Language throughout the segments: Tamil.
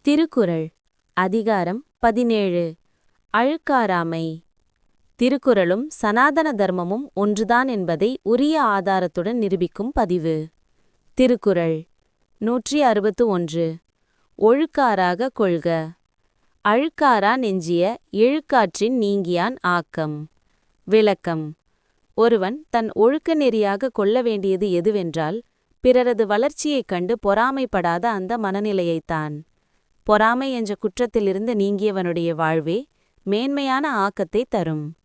திருக்குறள் அதிகாரம் 17 அழுக்காராமை. திருக்குறளும் சனாதன தர்மமும் ஒன்றுதான் என்பதை உரிய ஆதாரத்துடன் நிரூபிக்கும் பதிவு. திருக்குறள் 161 ஒழுக்காராக கொள்க. அழுக்காரா நெஞ்சிய இழுக்காற்றின் நீங்கியான் ஆக்கம். விளக்கம். ஒருவன் தன் ஒழுக்க நெறியாக கொள்ள வேண்டியது எதுவென்றால் பிறரது வளர்ச்சியைக் கண்டு பொறாமைப்படாத அந்த மனநிலையைத்தான். பொறாமை என்ற குற்றத்திலிருந்து நீங்கியவனுடைய வாழ்வே மேன்மையான ஆக்கத்தை தரும்.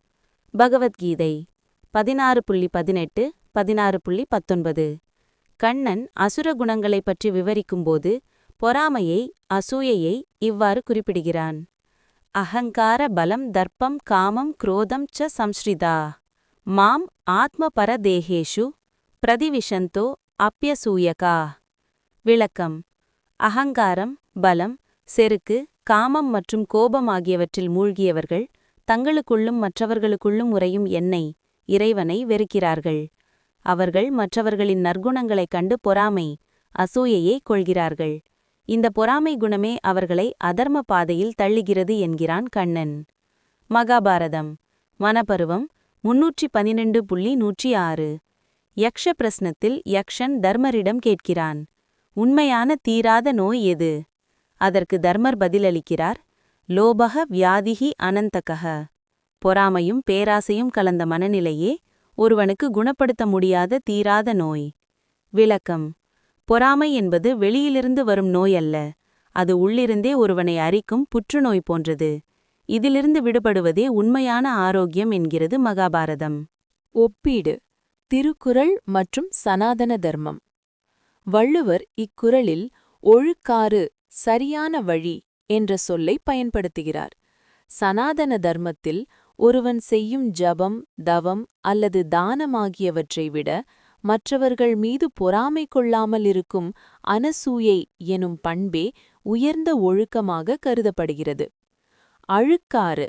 பகவத்கீதை 16.18 16.19. கண்ணன் அசுர குணங்களைப் பற்றி விவரிக்கும்போது பொறாமையை அசூயையை இவ்வாறு குறிப்பிடுகிறான். அஹங்கார பலம் தர்ப்பம் காமம் குரோதம் ச சம்ஸ்ரிதா மாம் ஆத்ம பரதேகேஷு பிரதிவிஷந்தோ அப்யசூயகா. விளக்கம். அகங்காரம், பலம், செருக்கு, காமம் மற்றும் கோபம் ஆகியவற்றில் மூழ்கியவர்கள் தங்களுக்குள்ளும் மற்றவர்களுக்குள்ளும் உறையும் என்னை, இறைவனை வெறுக்கிறார்கள். அவர்கள் மற்றவர்களின் நற்குணங்களைக் கண்டு பொறாமை, அசூயையை கொள்கிறார்கள். இந்த பொறாமை குணமே அவர்களை அதர்ம பாதையில் தள்ளுகிறது என்கிறான் கண்ணன். மகாபாரதம் வனப்பருவம் 312.106. யக்ஷ பிரஸ்னத்தில் யக்ஷன் தர்மரிடம் கேட்கிறான், உண்மையான தீராத நோய் எது? அதற்கு தர்மர் பதிலளிக்கிறார், லோபக வியாதிகி அனந்தகக. பொறாமையும் பேராசையும் கலந்த மனநிலையே ஒருவனுக்கு குணப்படுத்த முடியாத தீராத நோய். விளக்கம். பொறாமை என்பது வெளியிலிருந்து வரும் நோய் அல்ல, அது உள்ளிருந்தே ஒருவனை அரிக்கும் புற்றுநோய் போன்றது. இதிலிருந்து விடுபடுவதே உண்மையான ஆரோக்கியம் என்கிறது மகாபாரதம். ஒப்பீடு. திருக்குறள் மற்றும் சனாதன தர்மம். வள்ளுவர் இக்குறளில் ஒழுக்காறு, சரியான வழி என்ற சொல்லை பயன்படுத்துகிறார். சனாதன தர்மத்தில் ஒருவன் செய்யும் ஜபம், தவம் அல்லது தானமாகியவற்றை விட மற்றவர்கள் மீது பொறாமை கொள்ளாமல் இருக்கும் அனசூயை எனும் பண்பே உயர்ந்த ஒழுக்கமாக கருதப்படுகிறது. அழுக்காறு,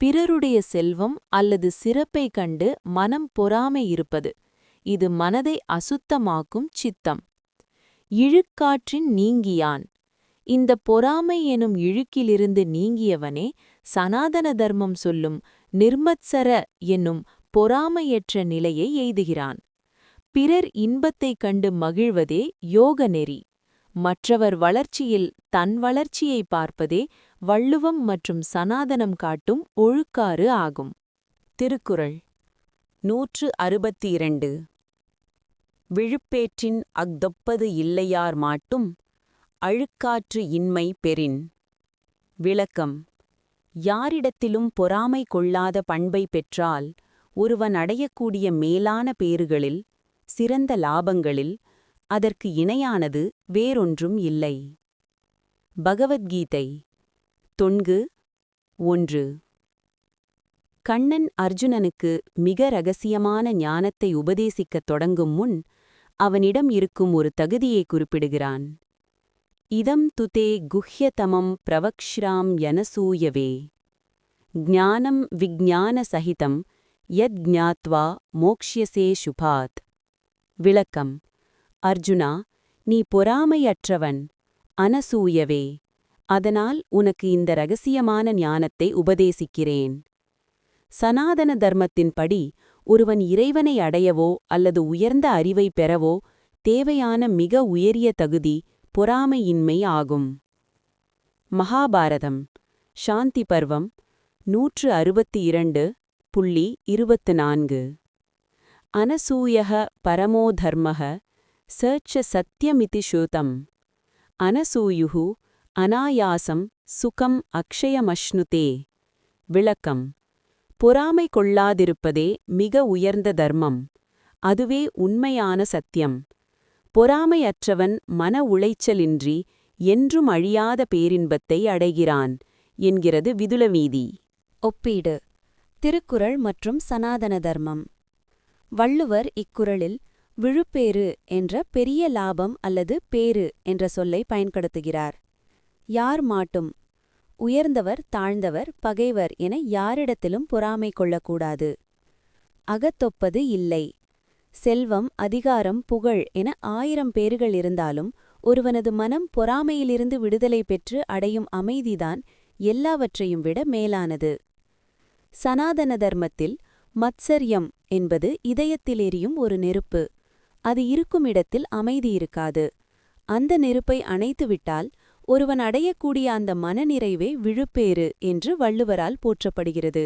பிறருடைய செல்வம் அல்லது சிறப்பைக் கண்டு மனம் பொறாமை இருப்பது. இது மனதை அசுத்தமாக்கும் சித்தம். இழுக்காற்றின் நீங்கியான். இந்த பொறாமை எனும் இழுக்கிலிருந்து நீங்கியவனே சனாதன தர்மம் சொல்லும் நிர்மத்சர என்னும் பொறாமையற்ற நிலையை எய்துகிறான். பிறர் இன்பத்தைக் கண்டு மகிழ்வதே யோக நெறி. மற்றவர் வளர்ச்சியில் தன் வளர்ச்சியை பார்ப்பதே வள்ளுவம் மற்றும் சனாதனம் காட்டும் ஒழுக்காறு ஆகும். திருக்குறள் 162 விழுப்பேற்றின் அஃதொப்பது இல்லையார் மாட்டும் அழுக்காற்று இன்மை பெறின். விளக்கம். யாரிடத்திலும் பொறாமை கொள்ளாத பண்பை பெற்றால் ஒருவன் அடையக்கூடிய மேலான பேறுகளில், சிறந்த லாபங்களில் அதற்கு இணையானது வேறொன்றும் இல்லை. பகவத்கீதை 9:1. கண்ணன் அர்ஜுனனுக்கு மிக இரகசியமான ஞானத்தை உபதேசிக்கத் தொடங்கும் முன் அவனிடம் இருக்கும் ஒரு தகுதியை குறிப்பிடுகிறான். இதம் துதே குஹ்யதமம் பிரவக்ஷ்ராம் யனசூயவே ஞானம் விஜ்ஞான சகிதம் யத் ஞாத்வா மோக்ஷ்யசே சுபாத். விளக்கம். அர்ஜுனா, நீ பொறாமையற்றவன், அனசூயவே. அதனால் உனக்கு இந்த இரகசியமான ஞானத்தை உபதேசிக்கிறேன். சனாதன தர்மத்தின்படி ஒருவன் இறைவனை அடையவோ அல்லது உயர்ந்த அறிவை பெறவோ தேவையான மிக உயரிய தகுதி பொறாமையின்மை ஆகும். மகாபாரதம் சாந்தி பர்வம் 162.24. அனசூயக பரமோ தர்மக ச சத்யமிதி ஸ்ருதம் அனசூயுஹு அநாயாசம் சுகம் அக்ஷயமஷ்ணுதே. விளக்கம். பொறாமை கொள்ளாதிருப்பதே மிக உயர்ந்த தர்மம். அதுவே உண்மையான சத்தியம். பொறாமையற்றவன் மன உளைச்சலின்றி என்றும் அழியாத பேரின்பத்தை அடைகிறான் என்கிறது விதுலவீதி. ஒப்பீடு. திருக்குறள் மற்றும் சனாதன தர்மம். வள்ளுவர் இக்குறளில் விழுப்பேறு என்ற பெரிய லாபம் அல்லது பேறு என்ற சொல்லை பயன்படுத்துகிறார். யார் மாட்டும், உயர்ந்தவர் தாழ்ந்தவர் பகைவர் என யாரிடத்திலும் பொறாமை கொள்ளக்கூடாது. அகத்தொப்பது இல்லை. செல்வம் அதிகாரம் புகழ் என 1000 பேறுகள் இருந்தாலும் ஒருவனது மனம் பொறாமையிலிருந்து விடுதலை பெற்று அடையும் அமைதிதான் எல்லாவற்றையும் விட மேலானது. சனாதன தர்மத்தில் மத்சர்யம் என்பது இதயத்தில் எரியும் ஒரு நெருப்பு. அது இருக்கும் இடத்தில் அமைதி இருக்காது. அந்த நெருப்பை அணைத்துவிட்டால் ஒருவன் அடையக்கூடிய அந்த மனநிறைவே விழுப்பேறு என்று வள்ளுவரால் போற்றப்படுகிறது.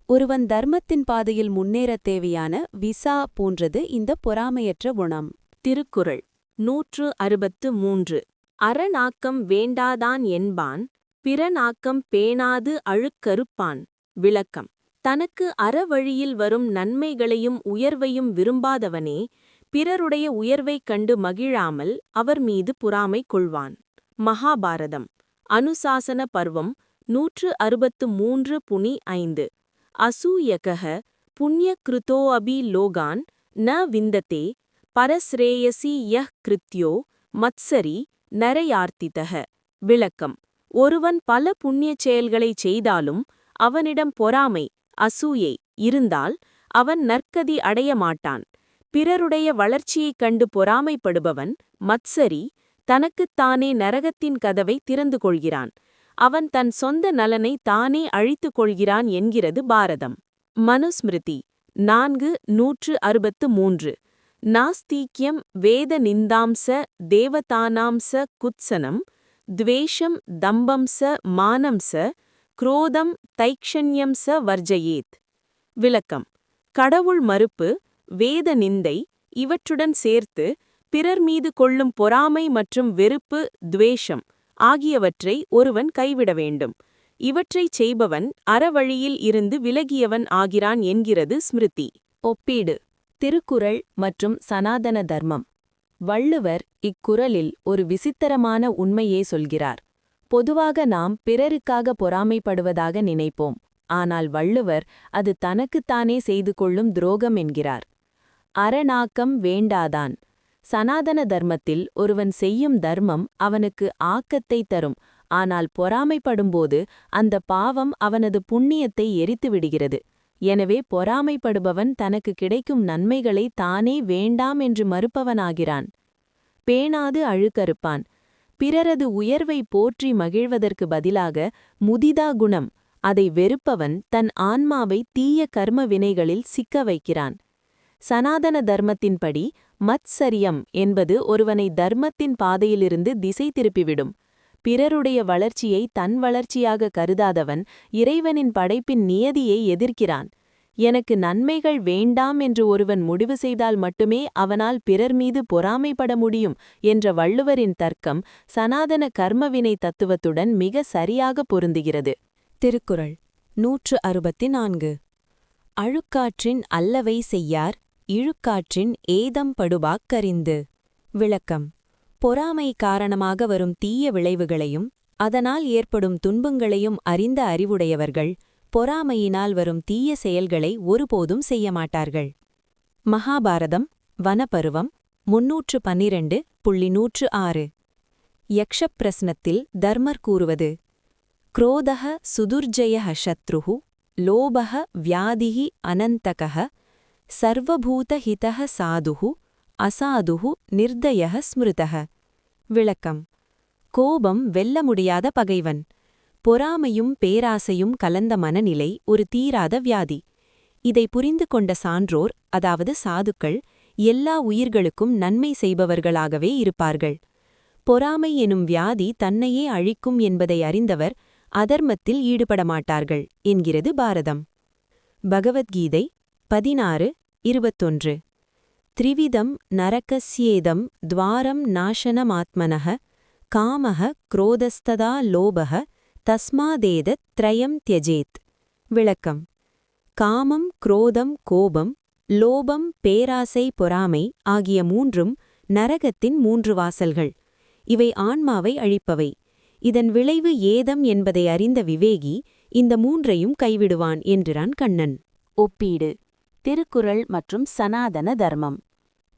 ஒருவன் தர்மத்தின் பாதையில் முன்னேறத் தேவையான விசா போன்றது இந்த பொறாமையற்ற குணம். திருக்குறள் 163. அறநாக்கம் வேண்டாதான் என்பான், பிறநாக்கம் பேணாது அழுக்கறுப்பான். விளக்கம்: தனக்கு அறவழியில் வரும் நன்மைகளையும் உயர்வையும் விரும்பாதவனே பிறருடைய உயர்வைக் கண்டு மகிழாமல் அவர் மீது பொறாமை கொள்வான். மகாபாரதம் அனுசாசன பர்வம் 163.5. அசூயகः புண்ணியக்ருதோऽபி லோகான் ந விந்ததே பரஸ்ரேயசி யஹ் கிருத்யோ மத்சரி நரயார்த்திதः. விளக்கம்: ஒருவன் பல புண்ணியச் செயல்களைச் செய்தாலும் அவனிடம் பொறாமை, அசூயை இருந்தால் அவன் நற்கதி அடைய மாட்டான். பிறருடைய வளர்ச்சியைக் கண்டு பொறாமைப்படுபவன் மத்சரி, தனக்குத்தானே நரகத்தின் கதவை திறந்து கொள்கிறான். அவன் தன் சொந்த நலனை தானே அழித்துக் கொள்கிறான் என்கிறது பாரதம். மனுஸ்மிருதி 4:163. நாஸ்திக்யம் வேத நிந்தாம்ச தேவதானாம்ச குத்சனம் த்வேஷம் தம்பம்ச மானம்ச குரோதம் தைக்ஷண்யம்ச வர்ஜயேத். விளக்கம்: கடவுள் மறுப்பு, வேத நிந்தை இவற்றுடன் சேர்த்து பிறர் மீது கொள்ளும் பொறாமை மற்றும் வெறுப்பு, துவேஷம் ஆகியவற்றை ஒருவன் கைவிட வேண்டும். இவற்றைச் செய்பவன் அறவழியில் இருந்து விலகியவன் ஆகிறான் என்கிறது ஸ்மிருதி. ஒப்பீடு: திருக்குறள் மற்றும் சனாதன தர்மம். வள்ளுவர் இக்குறளில் ஒரு விசித்திரமான உண்மையே சொல்கிறார். பொதுவாக நாம் பிறருக்காக பொறாமைப்படுவதாக நினைப்போம். ஆனால் வள்ளுவர் அது தனக்குத்தானே செய்து கொள்ளும் துரோகம் என்கிறார். அறநாக்கம் வேண்டாதான். சனாதன தர்மத்தில் ஒருவன் செய்யும் தர்மம் அவனுக்கு ஆக்கத்தை தரும். ஆனால் பொறாமைப்படும்போது அந்த பாவம் அவனது புண்ணியத்தை எரித்து விடுகிறது. எனவே பொறாமைப்படுபவன் தனக்கு கிடைக்கும் நன்மைகளை தானே வேண்டாம் என்று மறுப்பவனாகிறான். பேணாது அழுக்கறுப்பான். பிறரது உயர்வை போற்றி மகிழ்வதற்கு பதிலாக முதிதா குணம், அதை வெறுப்பவன் தன் ஆன்மாவை தீய கர்ம வினைகளில் சிக்க வைக்கிறான். சனாதன தர்மத்தின்படி மத்சரியம் என்பது ஒருவனை தர்மத்தின் பாதையிலிருந்து திசை திருப்பிவிடும். பிறருடைய வளர்ச்சியை தன் வளர்ச்சியாக கருதாதவன் இறைவனின் படைப்பின் நியதியை எதிர்க்கிறான். எனக்கு நன்மைகள் வேண்டாம் என்று ஒருவன் முடிவு செய்தால் மட்டுமே அவனால் பிறர் மீது பொறாமைப்பட முடியும் என்ற வள்ளுவரின் தர்க்கம் சனாதன கர்மவினை தத்துவத்துடன் மிக சரியாக பொருந்துகிறது. திருக்குறள் 164. அழுக்காற்றின் அல்லவை செய்யார், இழுக்காற்றின் ஏதம் படுபாக் கரிந்து. விளக்கம்: பொறாமை காரணமாக வரும் தீய விளைவுகளையும் அதனால் ஏற்படும் துன்பங்களையும் அறிந்த அறிவுடையவர்கள் பொறாமையினால் வரும் தீய செயல்களை ஒருபோதும் செய்ய மாட்டார்கள். மகாபாரதம் வனப்பருவம் 312.106. யக்ஷப்பிரஸ்னத்தில் தர்மர் கூறுவது: क्रोधः सुदुर्जयः शत्रुः, लोभः व्याधिः अनन्तकः, सर्वभूतहितः साधुः, அசாதுஹு நிர்தயः ஸ்மிருதः. விளக்கம்: கோபம் வெல்ல முடியாத பகைவன். பொறாமையும் பேராசையும் கலந்த மனநிலை ஒரு தீராத வியாதி. இதை புரிந்து கொண்ட சான்றோர், அதாவது சாதுக்கள், எல்லா உயிர்களுக்கும் நன்மை செய்பவர்களாகவே இருப்பார்கள். பொறாமை எனும் வியாதி தன்னையே அழிக்கும் என்பதை அறிந்தவர் அதர்மத்தில் ஈடுபட மாட்டார்கள் என்கிறது பாரதம். பகவத்கீதை 16:21. த்ரிவிதம் நரகஸ்யேதம் துவாரம் நாசனமாத்மனः காமः குரோதஸ்ததா லோபः தஸ்மாதேதத் த்ரயம் த்யஜேத். விளக்கம்: காமம், குரோதம், கோபம், லோபம், பேராசை, பொறாமை ஆகிய மூன்றும் நரகத்தின் 3 வாசல்கள். இவை ஆன்மாவை அழிப்பவை. இதன் விளைவு ஏதம் என்பதை அறிந்த விவேகி இந்த 3ஐயும் கைவிடுவான் என்கிறான் கண்ணன். ஒப்பீடு: திருக்குறள் மற்றும் சனாதன தர்மம்.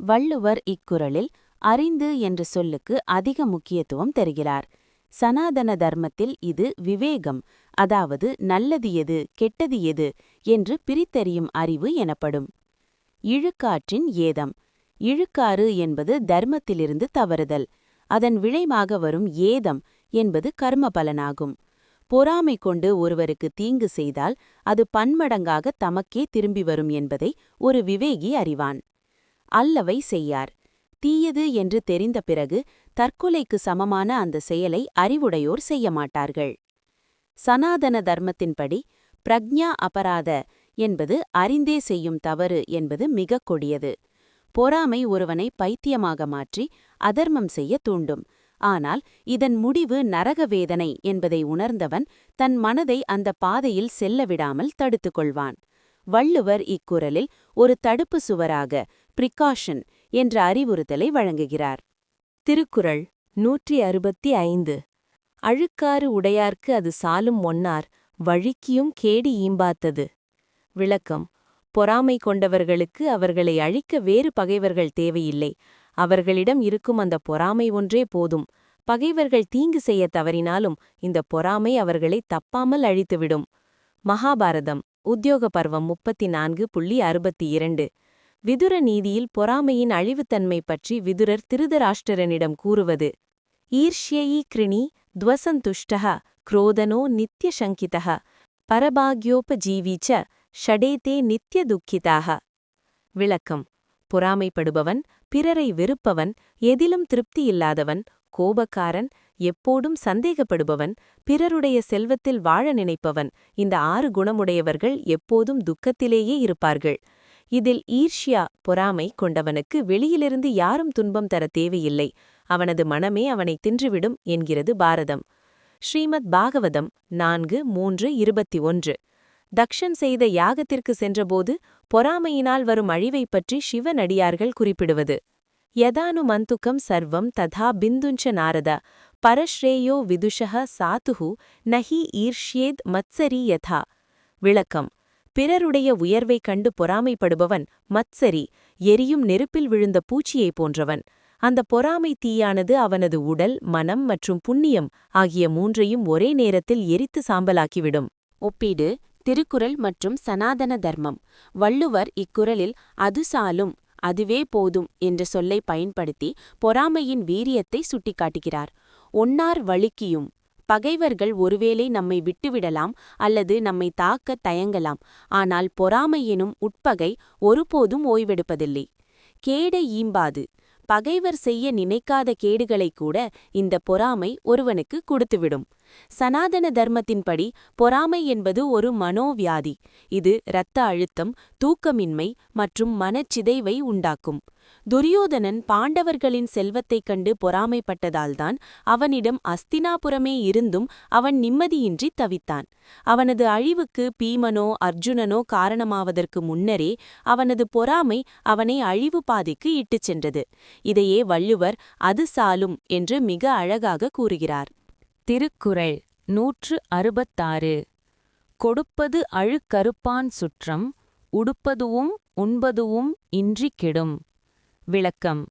வள்ளுவர் இக்குறளில் அறிந்து என்ற சொல்லுக்கு அதிக முக்கியத்துவம் தருகிறார். சனாதன தர்மத்தில் இது விவேகம், அதாவது நல்லது எது கெட்டது எது என்று பிரித்தறியும் அறிவு எனப்படும். இழுக்காற்றின் ஏதம். இழுக்காறு என்பது தர்மத்திலிருந்து தவறுதல். அதன் விளைவாக வரும் ஏதம் என்பது கர்ம பலனாகும். பொறாமை கொண்டு ஒருவருக்கு தீங்கு செய்தால் அது பன்மடங்காக தமக்கே திரும்பி வரும் என்பதை ஒரு விவேகி அறிவான். அல்லவை செய்யார். தீயது என்று தெரிந்த பிறகு தற்கொலைக்கு சமமான அந்த செயலை அறிவுடையோர் செய்ய மாட்டார்கள். சனாதன தர்மத்தின்படி பிரக்ஞா அபராத என்பது அறிந்தே செய்யும் தவறு என்பது மிகக் கொடியது. பொறாமை ஒருவனை பைத்தியமாக மாற்றி அதர்மம் செய்ய தூண்டும். ஆனால் இதன் முடிவு நரக வேதனை என்பதை உணர்ந்தவன் தன் மனதை அந்த பாதையில் செல்லவிடாமல் தடுத்துக் கொள்வான். வள்ளுவர் இக்குறளில் ஒரு தடுப்பு சுவராக பிரிகாஷன் என்ற அறிவுறுத்தலை வழங்குகிறார். திருக்குறள் 165. அழுக்காறு உடையார்க்கு அது சாலும் ஒன்னார் வழிக்கியும் கேடு ஈம்பாத்தது. விளக்கம்: பொறாமை கொண்டவர்களுக்கு அவர்களை அழிக்க வேறு பகைவர்கள் தேவையில்லை. அவர்களிடம் இருக்கும் அந்த பொறாமை ஒன்றே போதும். பகைவர்கள் தீங்கு செய்ய தவறினாலும் இந்த பொறாமை அவர்களை தப்பாமல் அழித்துவிடும். மகாபாரதம் உத்யோக பர்வம் 34.62. விதுர நீதியில் பொறாமையின் அழிவுத்தன்மை பற்றி விதுரர் திருதராஷ்டிரனிடம் கூறுவது: ஈர்ஷ்யயி கிருணி துவசந்துஷ்டः क्रोधनो நித்யசங்கிதः பரபாக்யோபஜீவீச்ச ஷடேதே நித்ய துக்கிதாக. விளக்கம்: பொறாமைப்படுபவன், பிறரை வெறுப்பவன், எதிலும் திருப்தியில்லாதவன், கோபக்காரன், எப்போதும் சந்தேகப்படுபவன், பிறருடைய செல்வத்தில் வாழ நினைப்பவன், இந்த 6 குணமுடையவர்கள் எப்போதும் துக்கத்திலேயே இருப்பார்கள். இதில் ஈர்ஷ்யா பொறாமை கொண்டவனுக்கு வெளியிலிருந்து யாரும் துன்பம் தர தேவையில்லை. அவனது மனமே அவனை தின்றுவிடும் என்கிறது பாரதம். ஸ்ரீமத் பாகவதம் 4:3-21. தக்ஷன் செய்த யாகத்திற்கு சென்றபோது பொறாமையினால் வரும் அழிவைப் பற்றி சிவனடியார்கள் குறிப்பிடுவது: யதானு மந்துக்கம் சர்வம் ததா பிந்துஞ்ச நாரத பரஸ்ரேயோ விதுஷः சாதுஹு நஹி ஈர்ஷ்யேத் மத்சரி யதா. விளக்கம்: பிறருடைய உயர்வைக் கண்டு பொறாமைப்படுபவன் மத்சரி, எரியும் நெருப்பில் விழுந்த பூச்சியைப் போன்றவன். அந்த பொறாமை தீயானது அவனது உடல், மனம் மற்றும் புண்ணியம் ஆகிய 3ஐயும் ஒரே நேரத்தில் எரித்து சாம்பலாக்கிவிடும். ஒப்பீடு திருக்குறள் மற்றும் சனாதன தர்மம். வள்ளுவர் இக்குறளில் அது சாலும், அதுவே போதும் என்ற சொல்லை பயன்படுத்தி பொறாமையின் வீரியத்தை சுட்டிக்காட்டுகிறார். ஒன்னார் வழுக்கியும். பகைவர்கள் ஒருவேளை நம்மை விட்டுவிடலாம் அல்லது நம்மை தாக்க தயங்கலாம். ஆனால் பொறாமை எனும் உட்பகை ஒருபோதும் ஓய்வெடுப்பதில்லை. கேடு ஈம்பாது. பகைவர் செய்ய நினைக்காத கேடுகளை கூட இந்த பொறாமை ஒருவனுக்கு கொடுத்துவிடும். சனாதன தர்மத்தின்படி பொறாமை என்பது ஒரு மனோவியாதி. இது இரத்த அழுத்தம், தூக்கமின்மை மற்றும் மனச்சிதைவை உண்டாக்கும். துரியோதனன் பாண்டவர்களின் செல்வத்தைக் கண்டு பொறாமைப்பட்டதால்தான் அவனிடம் அஸ்தினாபுரமே இருந்தும் அவன் நிம்மதியின்றி தவித்தான். அவனது அழிவுக்கு பீமனோ அர்ஜுனனோ காரணமாவதற்கு முன்னரே அவனது பொறாமை அவனை அழிவு பாதைக்கு இட்டுச் சென்றது. இதையே வள்ளுவர் அது சாலும் என்று மிக அழகாக கூறுகிறார். திருக்குறள் 166. கொடுப்பது அழுக்கறுப்பான் சுற்றம் உடுப்பதுவும் உண்பதுவும் இன்றி கெடும். விளக்கம்: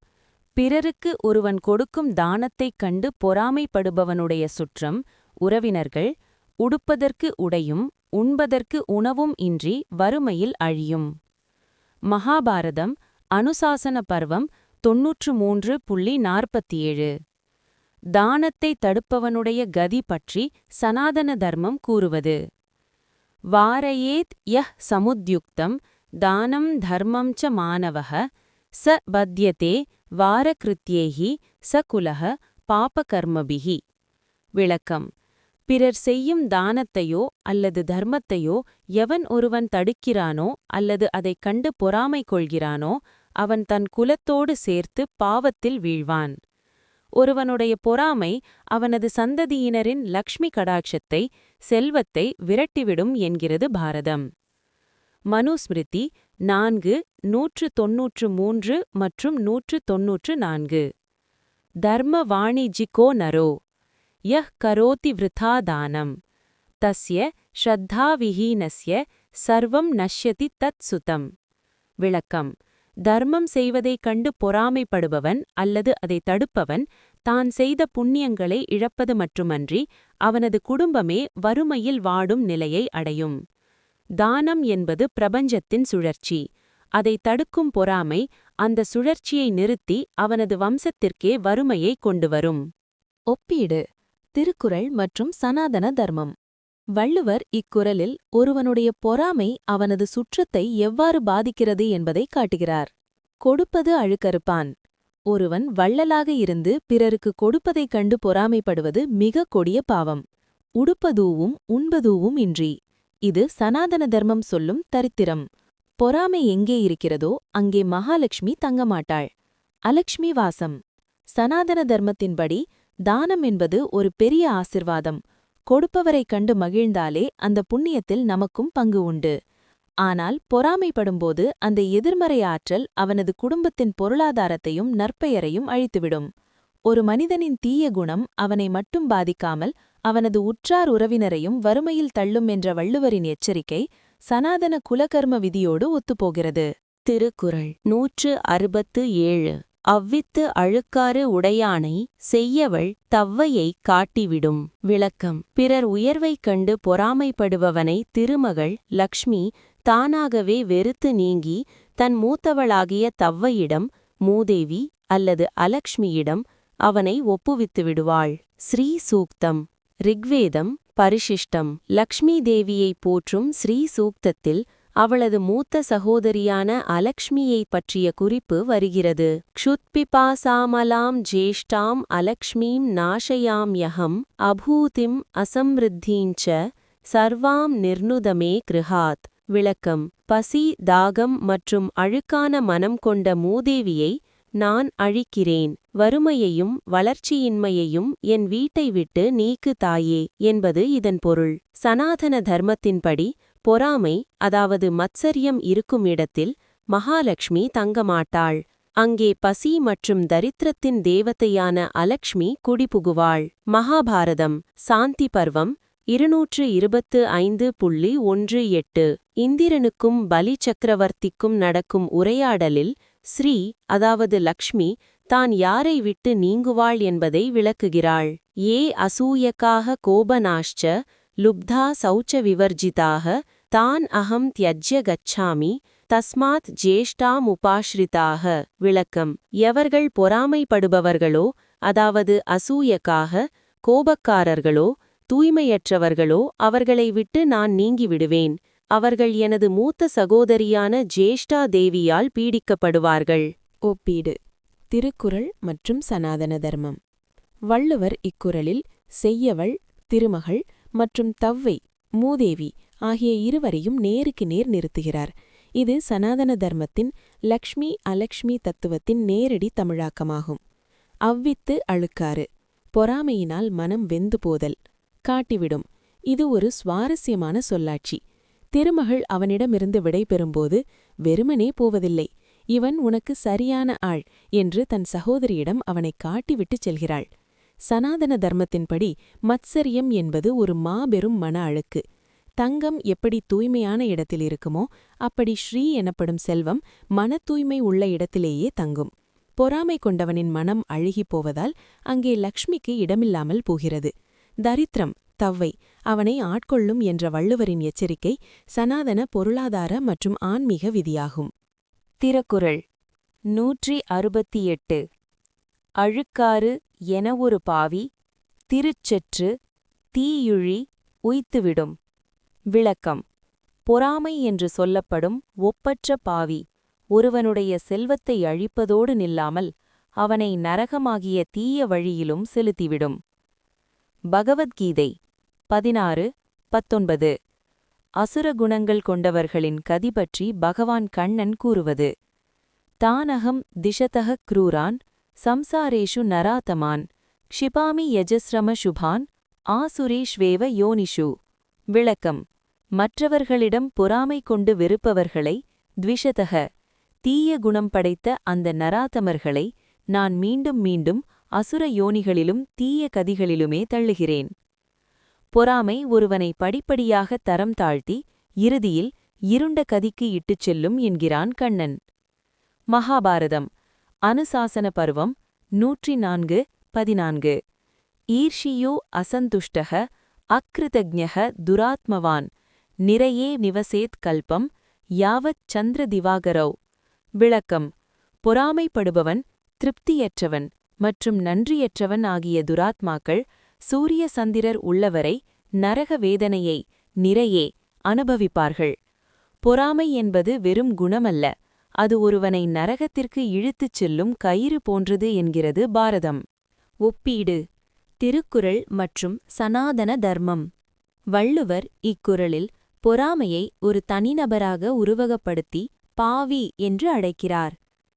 பிறருக்கு ஒருவன் கொடுக்கும் தானத்தைக் கண்டு பொறாமைப்படுபவனுடைய சுற்றம், உறவினர்கள், உடுப்பதற்கு உடையும் உண்பதற்கு உணவும் இன்றி வறுமையில் அழியும். மகாபாரதம் அனுசாசன பர்வம் 93.47. தானத்தை தடுப்பவனுடைய கதி பற்றி சனாதன தர்மம் கூறுவது: வாரயேத் யஹ் சமுத்யுக்தம் தானம் தர்மம் ச மானவஹ ச பத்யதே வாரகிருத்யேஹி ச குலஹ பாபகர்மபிஹி. விளக்கம்: பிறர் செய்யும் தானத்தையோ அல்லது தர்மத்தையோ எவன் ஒருவன் தடுக்கிறானோ அல்லது அதைக் கண்டு பொறாமை கொள்கிறானோ அவன் தன் குலத்தோடு சேர்த்து பாவத்தில் வீழ்வான். ஒருவனுடைய பொறாமை அவனது சந்ததியினரின் லக்ஷ்மி கடாட்சத்தை, செல்வத்தை விரட்டிவிடும் என்கிறது பாரதம். மனுஸ்மிருதி 4:193 மற்றும் 194. தர்ம வாணிஜிகோ நரோ யஹ் கரோதி விருதா தானம் தஸ்ய ஸ்ரத்தாவிஹீனஸ்ய சர்வம் நஷ்யதி தத் சுதம். விளக்கம்: தர்மம் செய்வதைக் கண்டு பொறாமைப்படுபவன் அல்லது அதை தடுப்பவன் தான் செய்த புண்ணியங்களை இழப்பது மட்டுமன்றி அவனது குடும்பமே வறுமையில் வாடும் நிலையை அடையும். தானம் என்பது பிரபஞ்சத்தின் சுழற்சி. அதை தடுக்கும் பொறாமை அந்த சுழற்சியை நிறுத்தி அவனது வம்சத்திற்கே வறுமையை கொண்டு வரும். ஒப்பீடு திருக்குறள் மற்றும் சனாதன தர்மம். வள்ளுவர் இக்குறளில் ஒருவனுடைய பொறாமை அவனது சுற்றத்தை எவ்வாறு பாதிக்கிறது என்பதை காட்டுகிறார். கொடுப்பது அழுக்கறுப்பான். ஒருவன் வள்ளலாக இருந்து பிறருக்கு கொடுப்பதைக் கண்டு பொறாமைப்படுவது மிக கொடிய பாவம். உடுப்பதூவும் உண்பதூவும் இன்றி. இது சனாதன தர்மம் சொல்லும் தரித்திரம். பொறாமை எங்கே இருக்கிறதோ அங்கே மகாலட்சுமி தங்கமாட்டாள். அலக்ஷ்மி வாசம். சனாதன தர்மத்தின்படி தானம் என்பது ஒரு பெரிய ஆசிர்வாதம். கொடுப்பவரைக் கண்டு மகிழ்ந்தாலே அந்த புண்ணியத்தில் நமக்கும் பங்கு உண்டு. ஆனால் பொறாமைப்படும்போது அந்த எதிர்மறை ஆற்றல் அவனது குடும்பத்தின் பொருளாதாரத்தையும் நற்பெயரையும் அழித்துவிடும். ஒரு மனிதனின் தீய குணம் அவனை மட்டும் பாதிக்காமல் அவனது உற்றார் உறவினரையும் வறுமையில் தள்ளும் என்ற வள்ளுவரின் எச்சரிக்கை சனாதன குலகர்ம விதியோடு ஒத்துப்போகிறது. திருக்குறள் 167. அவ்வித்து அழுக்காறு உடையானை செய்யவள் தவ்வையைக் காட்டிவிடும். விளக்கம். பிறர் உயர்வைக் கண்டு பொறாமைப்படுபவனை திருமகள் லக்ஷ்மி தானாகவே வெறுத்து நீங்கி தன் மூத்தவளாகிய தவ்வையிடம், மூதேவி அல்லது அலக்ஷ்மியிடம் அவனை ஒப்புவித்து விடுவாள். ஸ்ரீ சூக்தம். ரிக்வேதம் பரிசிஷ்டம். லக்ஷ்மி தேவியைப் போற்றும் ஸ்ரீ சூக்தத்தில் அவளது மூத்த சகோதரியான அலக்ஷ்மியைப் பற்றிய குறிப்பு வருகிறது. க்ஷுத்பிபாசாமலாம் ஜேஷ்டாம் அலக்ஷ்மீம் நாஷயாம்யஹம் அபூதிம் அசம்ருத்தீஞ்ச சர்வாம் நிர்ணுதமே கிருஹாத். விளக்கம். பசி, தாகம் மற்றும் அழுக்கான மனம் கொண்ட மூதேவியை நான் அழிக்கிறேன். வறுமையையும் வளர்ச்சியின்மையையும் என் வீட்டை விட்டு நீக்கு தாயே என்பது இதன் பொருள். சனாதன தர்மத்தின்படி பொறாமை, அதாவது மத்சரியம் இருக்கும் இடத்தில் மகாலட்சுமி தங்கமாட்டாள். அங்கே பசி மற்றும் தரித்திரத்தின் தேவதையான அலக்ஷ்மி குடிபுகுவாள். மகாபாரதம் சாந்தி பர்வம் 225.18. இந்திரனுக்கும் பலி சக்கரவர்த்திக்கும் நடக்கும் உரையாடலில் ஸ்ரீ, அதாவது லக்ஷ்மி, தான் யாரை விட்டு நீங்குவாள் என்பதை விளக்குகிறாள். ஏ அசூயக்காக கோபனாஷ்ச லுப்தா சௌச்ச விவர்ஜிதாக தான் அகம் த்யஜ்ய கச்சாமி தஸ்மாத் ஜேஷ்டாம் உபாஸ்ரிதாக. விளக்கம். எவர்கள் பொறாமைப்படுபவர்களோ, அதாவது அசூயக்காக கோபக்காரர்களோ தூய்மையற்றவர்களோ அவர்களை விட்டு நான் நீங்கிவிடுவேன். அவர்கள் எனது மூத்த சகோதரியான ஜேஷ்டா தேவியால் பீடிக்கப்படுவார்கள். ஒப்பீடு திருக்குறள் மற்றும் சனாதன தர்மம். வள்ளுவர் இக்குறளில் செய்யவள், திருமகள் மற்றும் தவ்வை, மூதேவி ஆகிய இருவரையும் நேருக்கு நேர் நிறுத்துகிறார். இது சனாதன தர்மத்தின் லக்ஷ்மி அலக்ஷ்மி தத்துவத்தின் நேரடி தமிழாக்கமாகும். அவ்வித்து அழுக்காறு, பொறாமையினால் மனம் வெந்து போதல், காட்டிவிடும். இது ஒரு சுவாரஸ்யமான சொல்லாட்சி. திருமகள் அவனிடமிருந்து விடைபெறும்போது வெறுமனே போவதில்லை. இவன் உனக்கு சரியான ஆள் என்று தன் சகோதரியிடம் அவனை காட்டிவிட்டுச் செல்கிறாள். சனாதன தர்மத்தின்படி மத்சரியம் என்பது ஒரு மாபெரும் மன அழுக்கு. தங்கம் எப்படி தூய்மையான இடத்தில் இருக்குமோ அப்படி ஸ்ரீ எனப்படும் செல்வம் மன தூய்மை உள்ள இடத்திலேயே தங்கும். பொறாமை கொண்டவனின் மனம் அழுகிப் போவதால் அங்கே லக்ஷ்மிக்கு இடமில்லாமல் போகிறது. தரித்திரம், தவ்வை அவனை ஆட்கொள்ளும் என்ற வள்ளுவரின் எச்சரிக்கை சனாதன பொருளாதார மற்றும் ஆன்மீக விதியாகும். திருக்குறள் 168. அழுக்காறு என ஒரு பாவி திருச்செற்று தீயுழி உய்த்துவிடும். விளக்கம். பொறாமை என்று சொல்லப்படும் ஒப்பற்ற பாவி ஒருவனுடைய செல்வத்தை அழிப்பதோடு நில்லாமல் அவனை நரகமாகிய தீய வழியிலும் செலுத்திவிடும். பகவத்கீதை 16:19. அசுர குணங்கள் கொண்டவர்களின் கதி பற்றி பகவான் கண்ணன் கூறுவது. தானகம் திஷதக க்ரூரான் சம்சாரேஷு நராதமான் க்ஷிபாமி யஜஸ்ரம சுபான் ஆசுரேஷ்வேவ யோனிஷு. விளக்கம். மற்றவர்களிடம் பொறாமை கொண்டு வெறுப்பவர்களை த்விஷதக தீய குணம் படைத்த அந்த நராதமர்களை நான் மீண்டும் மீண்டும் அசுர யோனிகளிலும் தீய கதிகளிலுமே தள்ளுகிறேன். பொறாமை ஒருவனை படிப்படியாக தரம் தாழ்த்தி இறுதியில் இருண்ட கதிக்கு இட்டுச் செல்லும் என்கிறான் கண்ணன். மகாபாரதம் அனுசாசன பருவம் 104:14. ஈர்ஷியோ அசந்துஷ்டக அக்ருதஜ்ஞக துராத்மவான் நிறையே நிவசேத் கல்பம் யாவத் சந்திர திவாகரவ். விளக்கம். பொறாமைப்படுபவன், திருப்தியற்றவன் மற்றும் நன்றியற்றவன் ஆகிய துராத்மாக்கள் சூரிய சந்திரர் உள்ளவரை நரக வேதனையை நிறையே அனுபவிப்பார்கள். பொறாமை என்பது வெறும் குணமல்ல, அது ஒருவனை நரகத்திற்கு இழுத்துச் செல்லும் கயிறு போன்றது என்கிறது பாரதம். ஒப்பீடு திருக்குறள் மற்றும் சனாதன தர்மம். வள்ளுவர் இக்குறளில் பொறாமையை ஒரு தனிநபராக உருவகப்படுத்தி பாவி என்று அழைக்கிறார்.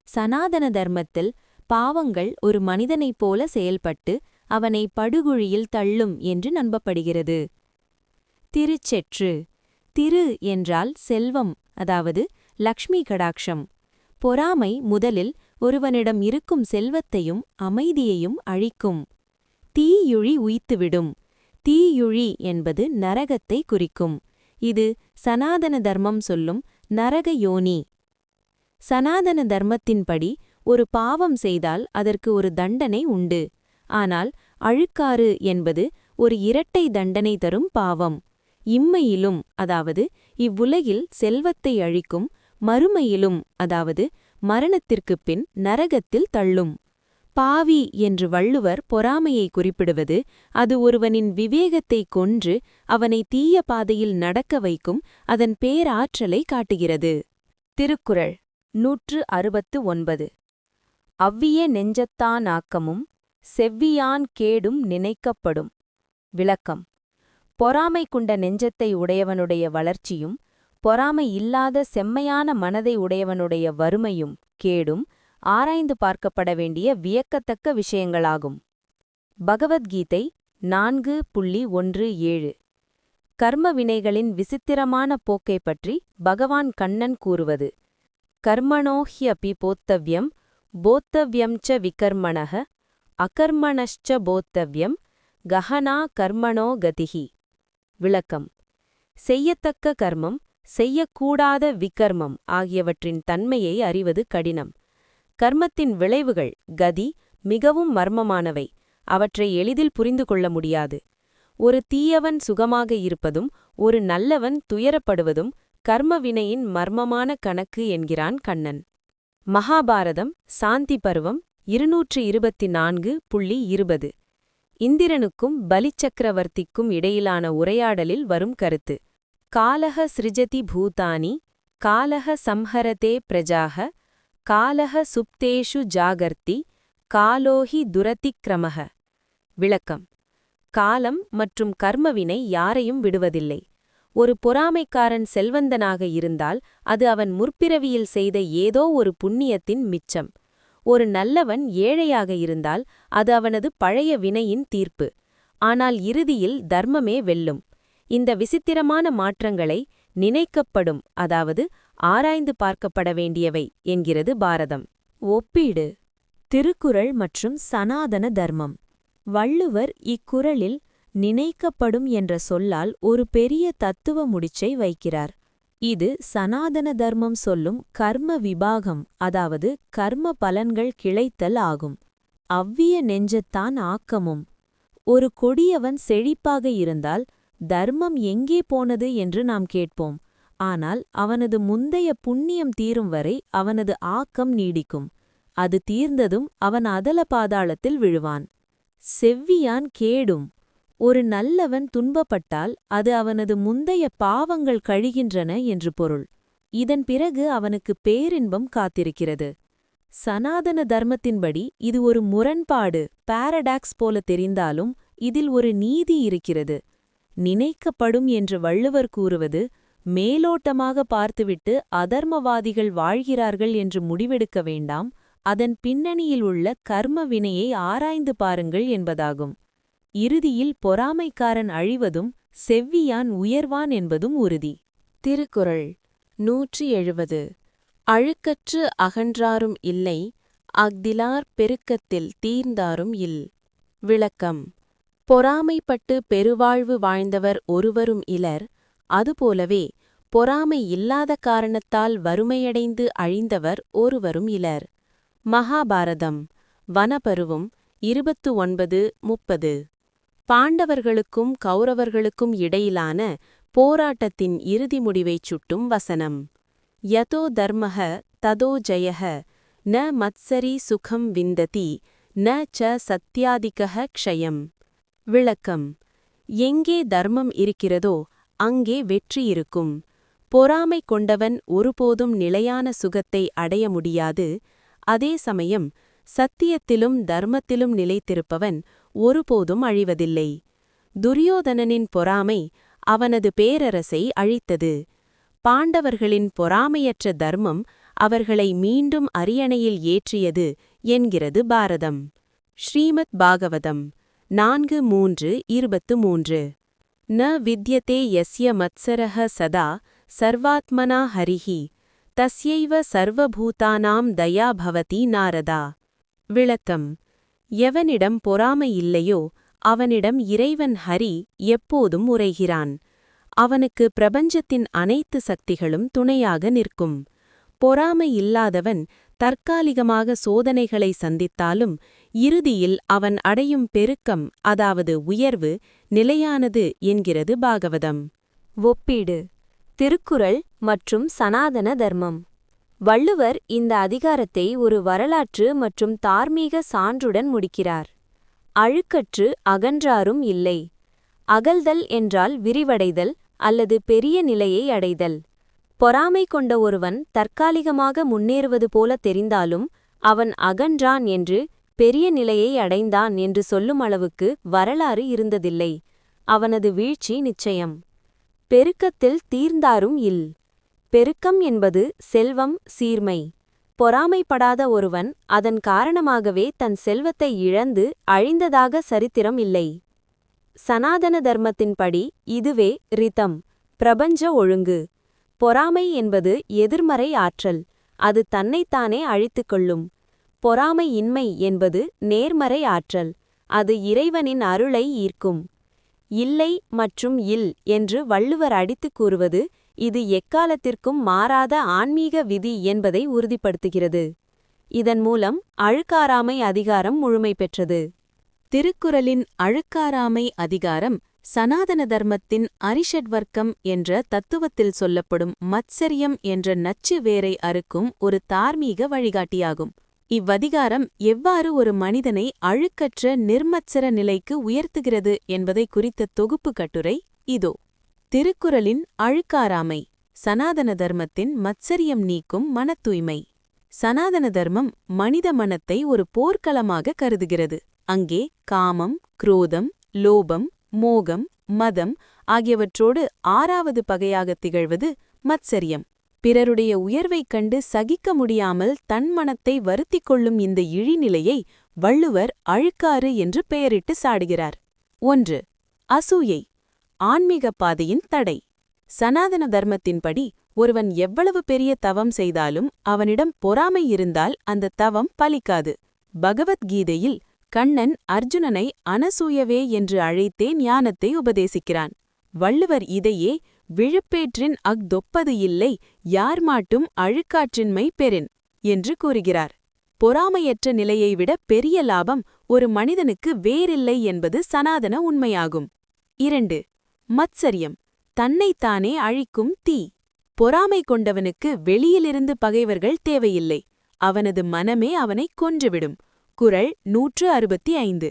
சனாதன தர்மத்தில் பாவங்கள் ஒரு மனிதனைப் போல செயல்பட்டு அவனை படுகுழியில் தள்ளும் என்று நம்பப்படுகிறது. திருச்செற்று. திரு என்றால் செல்வம், அதாவது லக்ஷ்மி கடாட்சம். பொறாமை முதலில் ஒருவனிடம் இருக்கும் செல்வத்தையும் அமைதியையும் அழிக்கும். தீயுழி உய்த்துவிடும். தீயுழி என்பது நரகத்தை குறிக்கும். இது சனாதன தர்மம் சொல்லும் நரக யோனி. சனாதன தர்மத்தின்படி ஒரு பாவம் செய்தால் அதற்கு ஒரு தண்டனை உண்டு. ஆனால் அழுக்காறு என்பது ஒரு இரட்டை தண்டனை தரும் பாவம். இம்மையிலும், அதாவது இவ்வுலகில் செல்வத்தை அழிக்கும், மறுமையிலும், அதாவது மரணத்திற்குப் பின் நரகத்தில் தள்ளும். பாவி என்று வள்ளுவர் பொறாமையை குறிப்பிடுவது அது ஒருவனின் விவேகத்தை கொன்று அவனை தீய பாதையில் நடக்க வைக்கும் அதன் பேராற்றலை காட்டுகிறது. திருக்குறள் 169. அவ்விய நெஞ்சத்தானாக்கமும் செவ்வியான் கேடும் நினைக்கப்படும். விளக்கம். பொறாமை கொண்ட நெஞ்சத்தை உடையவனுடைய வளர்ச்சியும் பொறாமை இல்லாத செம்மையான மனதை உடையவனுடைய வறுமையும் கேடும் ஆராய்ந்து பார்க்கப்பட வேண்டிய வியக்கத்தக்க விஷயங்களாகும். பகவத்கீதை 4.17. கர்ம வினைகளின் விசித்திரமான போக்கைப் பற்றி பகவான் கண்ணன் கூறுவது. கர்மணோஹ்யபி போத்தவ்யம் போத்தவ்யம் ச விகர்மணஹ அகர்மணஷ்ச போத்தவ்யம் கஹனா கர்மணோ கதிஹி. விளக்கம். செய்யத்தக்க கர்மம், செய்யக்கூடாத விகர்மம் ஆகியவற்றின் தன்மையை அறிவது கடினம். கர்மத்தின் விளைவுகள், கதி, மிகவும் மர்மமானவை. அவற்றை எளிதில் புரிந்து கொள்ள முடியாது. ஒரு தீயவன் சுகமாக இருப்பதும் ஒரு நல்லவன் துயரப்படுவதும் கர்ம வினையின் மர்மமான கணக்கு என்கிறான் கண்ணன். மகாபாரதம் சாந்தி பருவம் 224.20. இந்திரனுக்கும் பலிச்சக்கரவர்த்திக்கும் இடையிலான உரையாடலில் வரும் கருத்து. காலஹ சிருஜதி பூதானி காலஹ சம்ஹரதே பிரஜாஹ காலஹ சுப்தேஷு ஜாகர்த்தி காலோஹி துரதிக்ரமஹ. விளக்கம். காலம் மற்றும் கர்மவினை யாரையும் விடுவதில்லை. ஒரு பொறாமைக்காரன் செல்வந்தனாக இருந்தால் அது அவன் முற்பிறவியில் செய்த ஏதோ ஒரு புண்ணியத்தின் மிச்சம். ஒரு நல்லவன் ஏழையாக இருந்தால் அது அவனது பழைய வினையின் தீர்ப்பு. ஆனால் இறுதியில் தர்மமே வெல்லும். இந்த விசித்திரமான மாற்றங்களை நினைக்கப்படும், அதாவது ஆராய்ந்து பார்க்கப்பட வேண்டியவை என்கிறது பாரதம். ஒப்பீடு திருக்குறள் மற்றும் சனாதன தர்மம். வள்ளுவர் இக்குறளில் நினைக்கப்படும் என்ற சொல்லால் ஒரு பெரிய தத்துவ முடிச்சை வைக்கிறார். இது சனாதன தர்மம் சொல்லும் கர்ம விபாகம், அதாவது கர்ம பலன்கள் கிளைத்தல் ஆகும். அவ்விய நெஞ்சத்தான் ஆக்கமும். ஒரு கொடியவன் செழிப்பாக இருந்தால் தர்மம் எங்கே போனது என்று நாம் கேட்போம். ஆனால் அவனது முந்தைய புண்ணியம் தீரும் வரை அவனது ஆக்கம் நீடிக்கும். அது தீர்ந்ததும் அவன் அதல பாதாளத்தில் விழுவான். செவ்வியான் கேடும். ஒரு நல்லவன் துன்பப்பட்டால் அது அவனது முந்தைய பாவங்கள் கழிகின்றன என்று பொருள். இதன் பிறகு அவனுக்கு பேரின்பம் காத்திருக்கிறது. சனாதன தர்மத்தின்படி இது ஒரு முரண்பாடு, பாரடாக்ஸ் போல தெரிந்தாலும் இதில் ஒரு நீதி இருக்கிறது. நினைக்கப்படும் என்று வள்ளுவர் கூறுவது மேலோட்டமாக பார்த்துவிட்டு அதர்மவாதிகள் வாழ்கிறார்கள் என்று முடிவெடுக்க வேண்டாம், அதன் பின்னணியில் உள்ள கர்ம வினையை ஆராய்ந்து பாருங்கள் என்பதாகும். இறுதியில் பொறாமைக்காரன் அழிவதும் செவ்வியான் உயர்வான் என்பதும் உறுதி. திருக்குறள் 170. அழுக்கற்று அகன்றாரும் இல்லை, அஃதிலார் பெருக்கத்தில் தீர்ந்தாரும் இல். விளக்கம். பொறாமைப்பட்டு பெருவாழ்வு வாழ்ந்தவர் ஒருவரும் இலர், அதுபோலவே பொறாமை இல்லாத காரணத்தால் வறுமையடைந்து அழிந்தவர் ஒருவரும் இலர். மகாபாரதம் வனபருவம் 29:30. பாண்டவர்களுக்கும் கௌரவர்களுக்கும் இடையிலான போராட்டத்தின் இறுதி முடிவைச் சுட்டும் வசனம். யதோ தர்மஹ ததோ ஜயஹ ந மத்சரி சுகம் விந்ததி ந ச சத்யாதிகः க்ஷயம். விளக்கம்: எங்கே தர்மம் இருக்கிறதோ அங்கே வெற்றி இருக்கும். பொறாமை கொண்டவன் ஒருபோதும் நிலையான சுகத்தை அடைய முடியாது. அதே சமயம் சத்தியத்திலும் தர்மத்திலும் நிலைத்திருப்பவன் ஒருபோதும் அழிவதில்லை. துரியோதனனின் பொறாமை அவனது பேரரசை அழித்தது. பாண்டவர்களின் பொறாமையற்ற தர்மம் அவர்களை மீண்டும் அரியணையில் ஏற்றியது என்கிறது பாரதம். ஸ்ரீமத் பாகவதம் 4:3-23. ந வித்யதே யஸ்ய மத்சரஹ சதா சர்வாத்மனா ஹரிஹி தஸ்யைவ சர்வபூதானாம் தயா பவதி நாரதா. விளக்கம்: எவனிடம் பொறாமை இல்லையோ அவனிடம் இறைவன் ஹரி எப்போதும் உறைகிறான். அவனுக்கு பிரபஞ்சத்தின் அனைத்து சக்திகளும் துணையாக நிற்கும். பொறாமை இல்லாதவன் தற்காலிகமாக சோதனைகளை சந்தித்தாலும் இறுதியில் அவன் அடையும் பெருக்கம், அதாவது உயர்வு, நிலையானது என்கிறது பாகவதம். ஒப்பீடு: திருக்குறள் மற்றும் சனாதன தர்மம். வள்ளுவர் இந்த அதிகாரத்தை ஒரு வரலாற்று மற்றும் தார்மீக சான்றுடன் முடிக்கிறார். அழுக்கற்று அகன்றாரும் இல்லை. அகல்தல் என்றால் விரிவடைதல் அல்லது பெரிய நிலையை அடைதல். பொறாமை கொண்ட ஒருவன் தற்காலிகமாக முன்னேறுவது போல தெரிந்தாலும் அவன் அகன்றான் என்று, பெரிய நிலையை அடைந்தான் என்று சொல்லும் அளவுக்கு வரலாறு இருந்ததில்லை. அவனது வீழ்ச்சி நிச்சயம். பெருக்கத்தில் தீர்ந்தாரும் இல். பெருக்கம் என்பது செல்வம், சீர்மை. பொறாமைப்படாத ஒருவன் அதன் காரணமாகவே தன் செல்வத்தை இழந்து அழிந்ததாக சரித்திரம் இல்லை. சனாதன தர்மத்தின்படி இதுவே ரிதம், பிரபஞ்ச ஒழுங்கு. பொறாமை என்பது எதிர்மறை ஆற்றல். அது தன்னைத்தானே அழித்துக் கொள்ளும். பொறாமை இன்மை என்பது நேர்மறை ஆற்றல். அது இறைவனின் அருளை ஈர்க்கும். இல்லை மற்றும் இல் என்று வள்ளுவர் அடித்துக் கூறுவது இது எக்காலத்திற்கும் மாறாத ஆன்மீக விதி என்பதை உறுதிப்படுத்துகிறது. இதன் மூலம் அழுக்காராமை அதிகாரம் முழுமை பெற்றது. திருக்குறளின் அழுக்காராமை அதிகாரம் சனாதன தர்மத்தின் அரிஷட்வர்க்கம் என்ற தத்துவத்தில் சொல்லப்படும் மத்சரியம் என்ற நச்சு வேரை அறுக்கும் ஒரு தார்மீக வழிகாட்டியாகும். இவ்வதிகாரம் எவ்வாறு ஒரு மனிதனை அழுக்கற்ற நிர்மத்சர நிலைக்கு உயர்த்துகிறது என்பதை குறித்த தொகுப்பு கட்டுரை இதோ. திருக்குறளின் அழுக்காராமை. சனாதன தர்மத்தின் மத்சரியம் நீக்கும் மனத்தூய்மை. சனாதன தர்மம் மனித மனத்தை ஒரு போர்க்களமாக கருதுகிறது. அங்கே காமம், குரோதம், லோபம், மோகம், மதம் ஆகியவற்றோடு 6வது பகையாகத் திகழ்வது மத்சரியம். பிறருடைய உயர்வைக் கண்டு சகிக்க முடியாமல் தன் மனத்தை வருத்திக் கொள்ளும் இந்த இழிநிலையை வள்ளுவர் அழுக்காறு என்று பெயரிட்டு சாடுகிறார். 1. அசூயை. ஆன்மீக பாதையின் தடை. சனாதன தர்மத்தின்படி ஒருவன் எவ்வளவு பெரிய தவம் செய்தாலும் அவனிடம் பொறாமை இருந்தால் அந்த தவம் பலிக்காது. பகவத்கீதையில் கண்ணன் அர்ஜுனனை அனசூயவே என்று அழைத்தே ஞானத்தை உபதேசிக்கிறான். வள்ளுவர் இதையே விழுப்பேற்றின் தொப்பது இல்லை யார் மாட்டும் அழுக்காற்றின்மை பெறின் என்று கூறுகிறார். பொறாமையற்ற நிலையை விட பெரிய லாபம் ஒரு மனிதனுக்கு வேறில்லை என்பது சனாதன உண்மையாகும். 2. மத்சரியம். தன்னைத்தானே அழிக்கும் தீ. பொறாமை கொண்டவனுக்கு வெளியிலிருந்து பகைவர்கள் தேவையில்லை. அவனது மனமே அவனைக் கொன்றுவிடும். குறள் 165.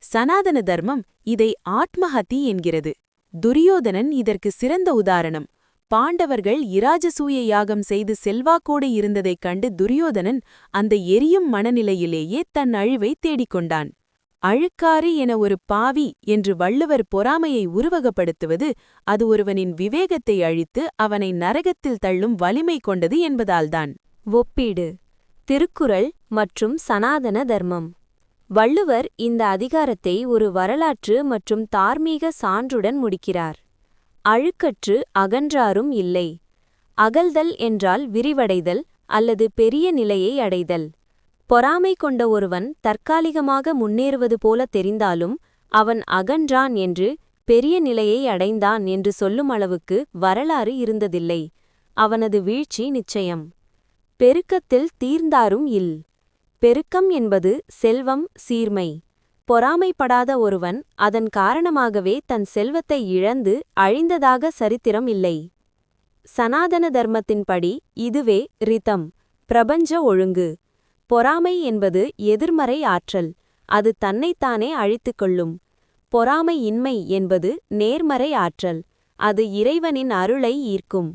சனாதன தர்மம் இதை ஆத்மஹதி என்கிறது. துரியோதனன் இதற்கு சிறந்த உதாரணம். பாண்டவர்கள் இராஜசூய யாகம் செய்து செல்வாக்கோடு இருந்ததைக் கண்டு துரியோதனன் அந்த எரியும் மனநிலையிலேயே தன் அழிவை தேடிக்கொண்டான். அழுக்காறு என ஒரு பாவி என்று வள்ளுவர் பொறாமையை உருவகப்படுத்துவது அது ஒருவனின் விவேகத்தை அழித்து அவனை நரகத்தில் தள்ளும் வலிமை கொண்டது என்பதால்தான். ஒப்பீடு. திருக்குறள் மற்றும் சனாதன தர்மம். வள்ளுவர் இந்த அதிகாரத்தை ஒரு வரலாற்று மற்றும் தார்மீக சான்றுடன் முடிக்கிறார். அழுக்கற்று அகன்றாரும் இல்லை. அகல்தல் என்றால் விரிவடைதல் அல்லது பெரிய நிலையை அடைதல். பொறாமை கொண்ட ஒருவன் தற்காலிகமாக முன்னேறுவது போல தெரிந்தாலும் அவன் அகன்றான் என்று, பெரிய நிலையை அடைந்தான் என்று சொல்லும் அளவுக்கு வரலாறு இருந்ததில்லை. அவனது வீழ்ச்சி நிச்சயம். பெருக்கத்தில் தீர்ந்தாரும் இல். பெருக்கம் என்பது செல்வம், சீர்மை. பொறாமைப்படாத ஒருவன் அதன் காரணமாகவே தன் செல்வத்தை இழந்து அழிந்ததாக சரித்திரம் இல்லை. சனாதன தர்மத்தின்படி இதுவே ரிதம், பிரபஞ்ச ஒழுங்கு. பொறாமை என்பது எதிர்மறை ஆற்றல். அது தன்னைத்தானே அழித்துக் கொள்ளும். பொறாமை இன்மை என்பது நேர்மறை ஆற்றல். அது இறைவனின் அருளை ஈர்க்கும்.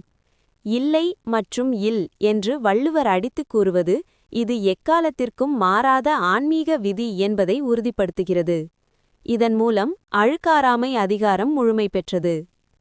இல்லை மற்றும் இல் என்று வள்ளுவர் அடித்துக் கூறுவது இது எக்காலத்திற்கும் மாறாத ஆன்மீக விதி என்பதை உறுதிப்படுத்துகிறது. இதன் மூலம் அழுக்காராமை அதிகாரம் முழுமை பெற்றது.